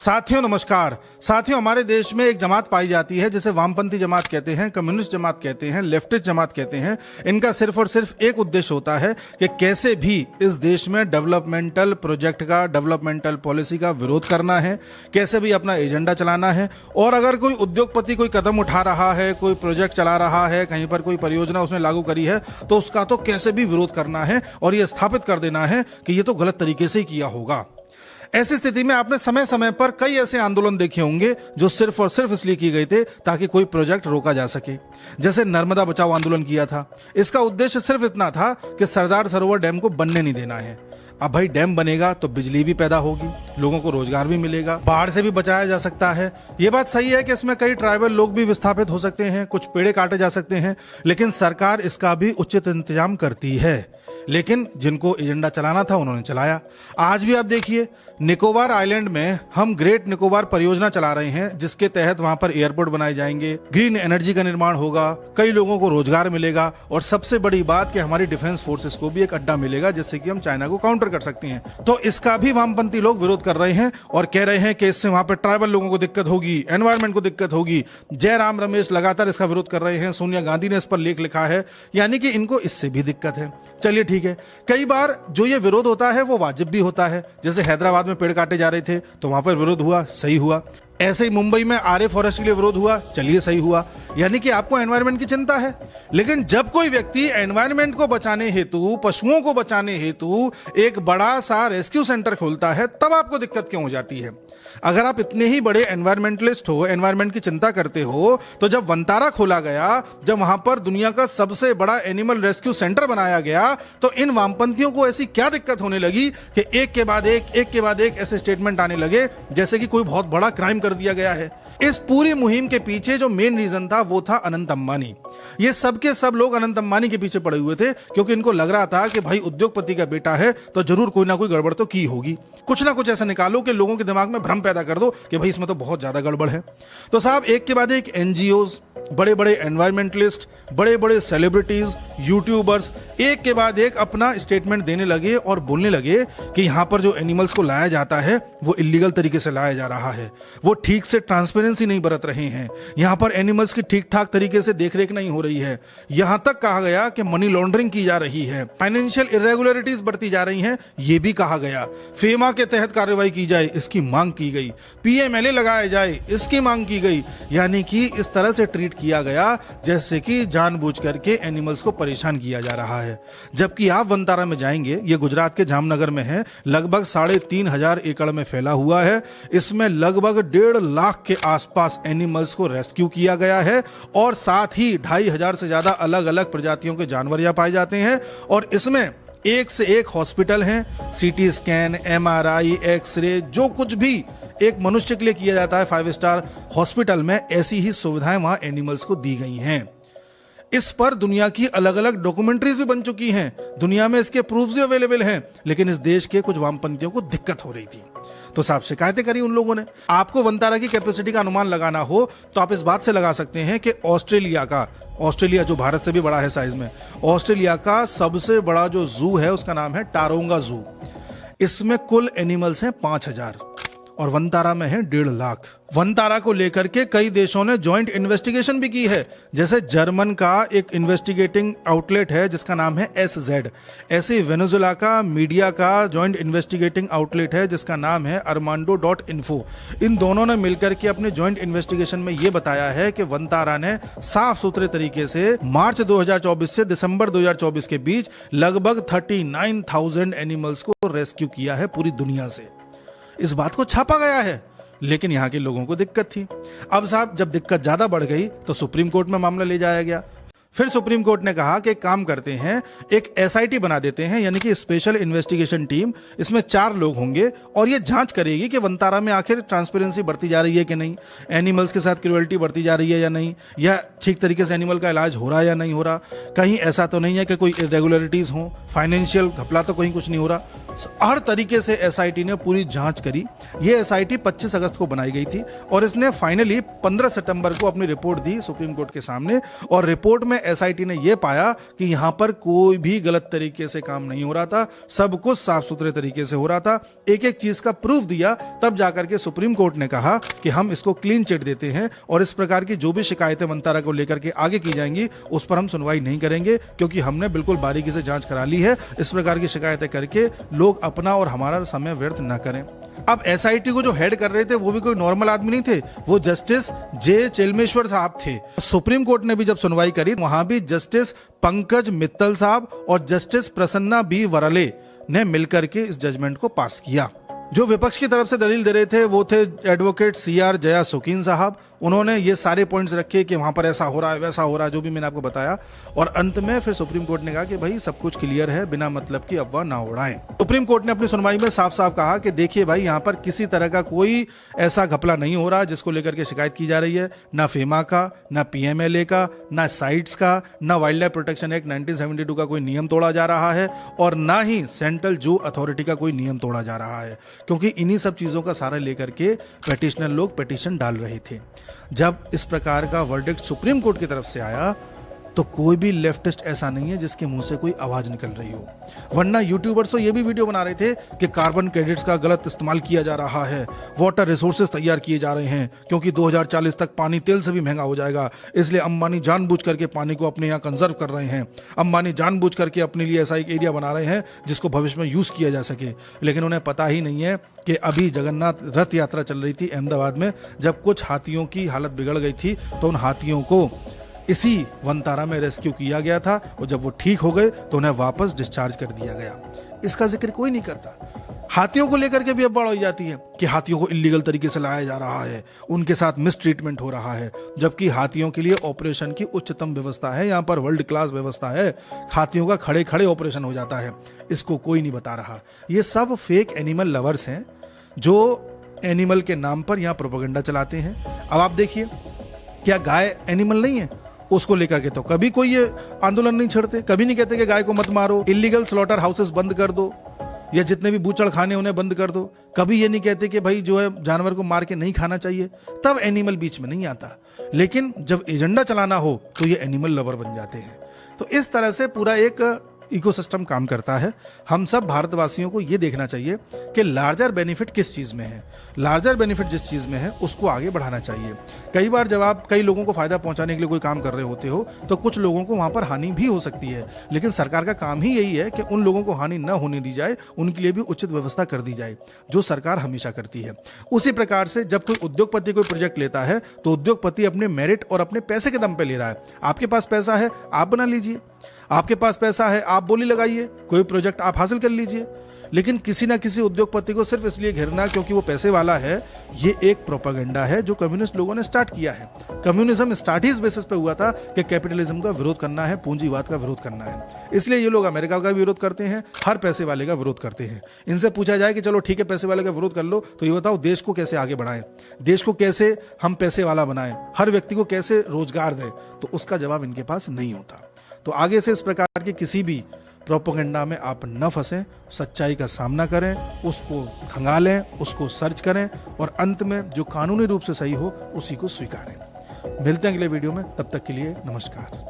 साथियों नमस्कार। साथियों, हमारे देश में एक जमात पाई जाती है जिसे वामपंथी जमात कहते हैं, कम्युनिस्ट जमात कहते हैं, लेफ्टिस्ट जमात कहते हैं। इनका सिर्फ और सिर्फ एक उद्देश्य होता है कि कैसे भी इस देश में डेवलपमेंटल प्रोजेक्ट का, डेवलपमेंटल पॉलिसी का विरोध करना है, कैसे भी अपना एजेंडा चलाना है। और अगर कोई उद्योगपति कोई कदम उठा रहा है, कोई प्रोजेक्ट चला रहा है, कहीं पर कोई परियोजना उसने लागू करी है, तो उसका तो कैसे भी विरोध करना है और यह स्थापित कर देना है कि यह तो गलत तरीके से ही किया होगा। ऐसी स्थिति में आपने समय समय पर कई ऐसे आंदोलन देखे होंगे जो सिर्फ और सिर्फ इसलिए किए गए थे ताकि कोई प्रोजेक्ट रोका जा सके। जैसे नर्मदा बचाओ आंदोलन किया था। इसका उद्देश्य सिर्फ इतना था कि सरदार सरोवर डैम को बनने नहीं देना है। अब भाई डैम बनेगा तो बिजली भी पैदा होगी, लोगों को रोजगार भी मिलेगा, बाढ़ से भी बचाया जा सकता है। ये बात सही है कि इसमें कई ट्राइबल लोग भी विस्थापित हो सकते हैं, कुछ पेड़े काटे जा सकते हैं, लेकिन सरकार इसका भी उचित इंतजाम करती है। लेकिन जिनको एजेंडा चलाना था उन्होंने चलाया। आज भी आप देखिए, निकोबार आइलैंड में हम ग्रेट निकोबार परियोजना चला रहे हैं, जिसके तहत वहां पर एयरपोर्ट बनाए जाएंगे, ग्रीन एनर्जी का निर्माण होगा, कई लोगों को रोजगार मिलेगा और सबसे बड़ी बात कि हमारी डिफेंस फोर्सेस को भी एक अड्डा मिलेगा जिससे कि हम चाइना को काउंटर कर सकते हैं। तो इसका भी वामपंथी लोग विरोध कर रहे हैं और कह रहे हैं कि इससे वहां पर ट्राइबल लोगों को दिक्कत होगी, एनवायरमेंट को दिक्कत होगी। जयराम रमेश लगातार इसका विरोध कर रहे हैं, सोनिया गांधी ने इस पर लेख लिखा है, यानी कि इनको इससे भी दिक्कत है। चलिए ठीक है, कई बार जो ये विरोध होता है वो वाजिब भी होता है। जैसे हैदराबाद में पेड़ काटे जा रहे थे तो वहां पर विरोध हुआ, सही हुआ। ऐसे ही मुंबई में आरे फॉरेस्ट के लिए विरोध हुआ, चलिए सही हुआ। यानी कि आपको एनवायरनमेंट की चिंता है। लेकिन जब कोई व्यक्ति एनवायरनमेंट को बचाने हेतु, पशुओं को बचाने हेतु एक बड़ा सा रेस्क्यू सेंटर खोलता है, तब आपको दिक्कत क्यों हो जाती है? अगर आप इतने ही बड़े एनवायरमेंटलिस्ट हो, एनवायरनमेंट की चिंता करते हो, तो जब वंतारा खोला गया, जब वहां पर दुनिया का सबसे बड़ा एनिमल रेस्क्यू सेंटर बनाया गया, तो इन वामपंथियों को ऐसी क्या दिक्कत होने लगी कि एक के बाद एक ऐसे स्टेटमेंट आने लगे जैसे कि कोई बहुत बड़ा क्राइम कर दिया गया है। इस पूरी मुहिम के पीछे जो मेन रीजन था वो था अनंत अंबानी। ये सब के सब लोग अनंत अंबानी के पीछे पड़े हुए थे, क्योंकि इनको लग रहा था कि भाई उद्योगपति का बेटा है तो जरूर कोई ना कोई गड़बड़ तो की होगी। कुछ ना कुछ ऐसा निकालो कि लोगों के दिमाग में भ्रम पैदा कर दो कि भाई इसमें तो बहुत ज्यादा गड़बड़ है। तो साहब, एक के बाद एक एनजीओज, बड़े बड़े एनवायरमेंटलिस्ट, बड़े बड़े सेलिब्रिटीज, यूट्यूबर्स एक के बाद एक अपना स्टेटमेंट देने लगे और बोलने लगे कि यहां पर जो एनिमल्स को लाया जाता है वो इलीगल तरीके से लाया जा रहा है, वो ठीक से ट्रांसपेरेंसी नहीं बरत रहे हैं, यहां पर एनिमल्स की ठीक ठाक तरीके से देखरेख नहीं हो रही है। यहां तक कहा गया कि मनी लॉन्ड्रिंग की जा रही है, फाइनेंशियल इरेगुलरिटीज बढ़ती जा रही हैं, ये भी कहा गया। फेमा के तहत कार्रवाई की जाए, इसकी मांग की गई। पीएमएलए लगाया जाए, इसकी मांग की गई। यानी कि इस तरह से ट्रीट किया गया जैसे कि जानबूझ करके एनिमल्स को परेशान किया जा रहा है। जबकि आप वंतारा में जाएंगे, ये गुजरात के जामनगर में है, लगभग 3,500 एकड़ में फैला हुआ है। इसमें लगभग 1.5 लाख के आसपास एनिमल्स को रेस्क्यू किया गया है और साथ ही 2,500 से ज्यादा अलग अलग प्रजातियों के जानवर यहां पाए जाते हैं। और इसमें एक से एक हॉस्पिटल हैं, सीटी स्कैन, एमआरआई, एक्सरे, जो कुछ भी एक मनुष्य के लिए किया जाता है 5 स्टार हॉस्पिटल में, ऐसी ही सुविधाएं वहां एनिमल्स को दी गई हैं। इस पर दुनिया की अलग अलग डॉक्यूमेंट्रीज भी बन चुकी हैं, दुनिया में इसके प्रूफ्स भी अवेलेबल हैं। लेकिन इस देश के कुछ वामपंथियों को दिक्कत हो रही थी, तो साहब शिकायतें करी उन लोगों ने। आपको वंतारा की कैपेसिटी का अनुमान लगाना हो तो आप इस बात से लगा सकते हैं कि ऑस्ट्रेलिया जो भारत से भी बड़ा है साइज में, ऑस्ट्रेलिया का सबसे बड़ा जो जू है उसका नाम है टारोंगा जू। इसमें कुल एनिमल्स हैं 5,000 और वंतारा में है 1.5 लाख। वंतारा को लेकर के कई देशों ने जॉइंट इन्वेस्टिगेशन भी की है। जैसे जर्मन का एक इन्वेस्टिगेटिंग आउटलेट है जिसका नाम है SZ। ऐसे वेनेजुएला का मीडिया का जॉइंट इन्वेस्टिगेटिंग आउटलेट है जिसका नाम है armando.info। इन दोनों ने मिलकर के अपने जॉइंट इन्वेस्टिगेशन में यह बताया है कि वंतारा ने साफ सुथरे तरीके से मार्च 2024 से दिसंबर 2024 के बीच लगभग 39,000 एनिमल्स को रेस्क्यू किया है पूरी दुनिया से। इस बात को छापा गया है, लेकिन यहां के लोगों को दिक्कत थी। अब साहब, जब दिक्कत ज्यादा बढ़ गई तो सुप्रीम कोर्ट में मामला ले जाया गया। फिर सुप्रीम कोर्ट ने कहा कि काम करते हैं, एक SIT बना देते हैं, यानी कि स्पेशल इन्वेस्टिगेशन टीम। इसमें 4 लोग होंगे और ये जांच करेगी कि वंतारा में आखिर ट्रांसपेरेंसी बढ़ती जा रही है कि नहीं, एनिमल्स के साथ क्रूएल्टी बढ़ती जा रही है या नहीं, या ठीक तरीके से एनिमल का इलाज हो रहा है या नहीं हो रहा, कहीं ऐसा तो नहीं है कि कोई इरेगुलरिटीज हो, फाइनेंशियल घपला तो कहीं कुछ नहीं हो रहा। हर तरीके से एसआईटी ने पूरी जांच करी। ये एसआईटी 25 अगस्त को बनाई गई थी और इसने फाइनली 15 सितंबर को अपनी रिपोर्ट दी सुप्रीम कोर्ट के सामने। और रिपोर्ट में एसआईटी ने यह पाया कि यहां पर कोई भी गलत तरीके से काम नहीं हो रहा था, सब कुछ साफ सुथरे तरीके से हो रहा था। एक एक चीज का प्रूफ दिया, तब जाकर के सुप्रीम कोर्ट ने कहा कि हम इसको क्लीन चिट देते हैं और इस प्रकार की जो भी शिकायतें वंतारा को लेकर के आगे की जाएंगी उस पर हम सुनवाई नहीं करेंगे, क्योंकि हमने बिल्कुल बारीकी से जांच करा ली है। इस प्रकार की शिकायतें करके लोग अपना और हमारा समय व्यर्थ न करें। अब एसआईटी को जो हेड कर रहे थे वो भी कोई नॉर्मल आदमी नहीं थे, वो जस्टिस जे चेलमेश्वर साहब थे। सुप्रीम कोर्ट ने भी जब सुनवाई करी वहां भी जस्टिस पंकज मित्तल साहब और जस्टिस प्रसन्ना बी वरले ने मिलकर के इस जजमेंट को पास किया। जो विपक्ष की तरफ से दलील दे रहे थे वो थे एडवोकेट सीआर जया सुकीन साहब। उन्होंने ये सारे पॉइंट्स रखे कि वहां पर ऐसा हो रहा है, वैसा हो रहा है, जो भी मैंने आपको बताया। और अंत में फिर सुप्रीम कोर्ट ने कहा कि भाई सब कुछ क्लियर है, बिना मतलब की अफवाह ना उड़ाएं। सुप्रीम कोर्ट ने अपनी सुनवाई में साफ साफ कहा कि देखिए भाई, यहाँ पर किसी तरह का कोई ऐसा घपला नहीं हो रहा जिसको लेकर के शिकायत की जा रही है। ना फेमा का, ना पीएमएलए का, ना साइट्स का, ना वाइल्ड लाइफ प्रोटेक्शन एक्ट 1972 का कोई नियम तोड़ा जा रहा है, और ना ही सेंट्रल जू अथॉरिटी का कोई नियम तोड़ा जा रहा है, क्योंकि इन्हीं सब चीजों का सहारा लेकर के पिटिशनर लोग पिटीशन डाल रहे थे। जब इस प्रकार का वर्डिक्ट सुप्रीम कोर्ट की तरफ से आया तो कोई भी लेफ्टिस्ट ऐसा नहीं है जिसके मुंह से कोई आवाज निकल रही हो। वरना यूट्यूबर्स तो ये भी वीडियो बना रहे थे कि कार्बन क्रेडिट्स का गलत इस्तेमाल किया जा रहा है, वाटर रिसोर्सेज तैयार किए जा रहे हैं, क्योंकि 2040 तक पानी तेल से भी महंगा हो जाएगा, इसलिए अंबानी जानबूझ करके पानी को अपने यहाँ कंजर्व कर रहे हैं। अंबानी जानबूझ करके अपने लिए ऐसा एक एरिया बना रहे हैं जिसको भविष्य में यूज किया जा सके। लेकिन उन्हें पता ही नहीं है कि अभी जगन्नाथ रथ यात्रा चल रही थी अहमदाबाद में, जब कुछ हाथियों की हालत बिगड़ गई थी तो उन हाथियों को इसी वंतारा में रेस्क्यू किया गया था, और जब वो ठीक हो गए तो उन्हें वापस डिस्चार्ज कर दिया गया। इसका जिक्र कोई नहीं करता। हाथियों को लेकर के भी अब बढ़ जाती है कि हाथियों को इलीगल तरीके से लाया जा रहा है, उनके साथ मिसट्रीटमेंट हो रहा है, जबकि हाथियों के लिए ऑपरेशन की उच्चतम व्यवस्था है, यहाँ पर वर्ल्ड क्लास व्यवस्था है। हाथियों का खड़े खड़े ऑपरेशन हो जाता है, इसको कोई नहीं बता रहा। ये सब फेक एनिमल लवर्स हैं जो एनिमल के नाम पर यहाँ प्रोपेगेंडा चलाते हैं। अब आप देखिए, क्या गाय एनिमल नहीं है? उसको लेकर के तो कभी कोई ये आंदोलन नहीं छेड़ते, कभी नहीं कहते कि गाय को मत मारो, इलीगल स्लॉटर हाउसेस बंद कर दो, या जितने भी बूचड़ खाने उन्हें बंद कर दो। कभी ये नहीं कहते कि भाई जो है जानवर को मार के नहीं खाना चाहिए, तब एनिमल बीच में नहीं आता। लेकिन जब एजेंडा चलाना हो तो ये एनिमल लवर बन जाते हैं। तो इस तरह से पूरा एक इकोसिस्टम काम करता है। हम सब भारतवासियों को ये देखना चाहिए कि लार्जर बेनिफिट किस चीज में है, लार्जर बेनिफिट जिस चीज में है उसको आगे बढ़ाना चाहिए। कई बार जब आप कई लोगों को फायदा पहुंचाने के लिए कोई काम कर रहे होते हो तो कुछ लोगों को वहां पर हानि भी हो सकती है, लेकिन सरकार का काम ही यही है कि उन लोगों को हानि न होने दी जाए, उनके लिए भी उचित व्यवस्था कर दी जाए, जो सरकार हमेशा करती है। उसी प्रकार से जब कोई उद्योगपति कोई प्रोजेक्ट लेता है तो उद्योगपति अपने मेरिट और अपने पैसे के दम पे ले रहा है। आपके पास पैसा है, आप बना लीजिए, आपके पास पैसा है, आप बोली लगाइए, कोई प्रोजेक्ट आप हासिल कर लीजिए। लेकिन किसी ना किसी उद्योगपति को सिर्फ इसलिए घेरना क्योंकि वो पैसे वाला है, ये एक प्रोपेगेंडा है जो कम्युनिस्ट लोगों ने स्टार्ट किया है। कम्युनिज्म स्टार्ट ही इस बेसिस पे हुआ था कि कैपिटलिज्म का विरोध करना है, पूंजीवाद का विरोध करना है। इसलिए ये लोग अमेरिका का विरोध करते हैं, हर पैसे वाले का विरोध करते हैं। इनसे पूछा जाए कि चलो ठीक है पैसे वाले का विरोध कर लो, तो ये बताओ देश को कैसे आगे बढ़ाएं, देश को कैसे हम पैसे वाला बनाएं, हर व्यक्ति को कैसे रोजगार दें, तो उसका जवाब इनके पास नहीं होता। तो आगे से इस प्रकार के किसी भी प्रोपेगेंडा में आप न फंसें, सच्चाई का सामना करें, उसको खंगालें, उसको सर्च करें, और अंत में जो कानूनी रूप से सही हो उसी को स्वीकारें। मिलते हैं अगले वीडियो में, तब तक के लिए नमस्कार।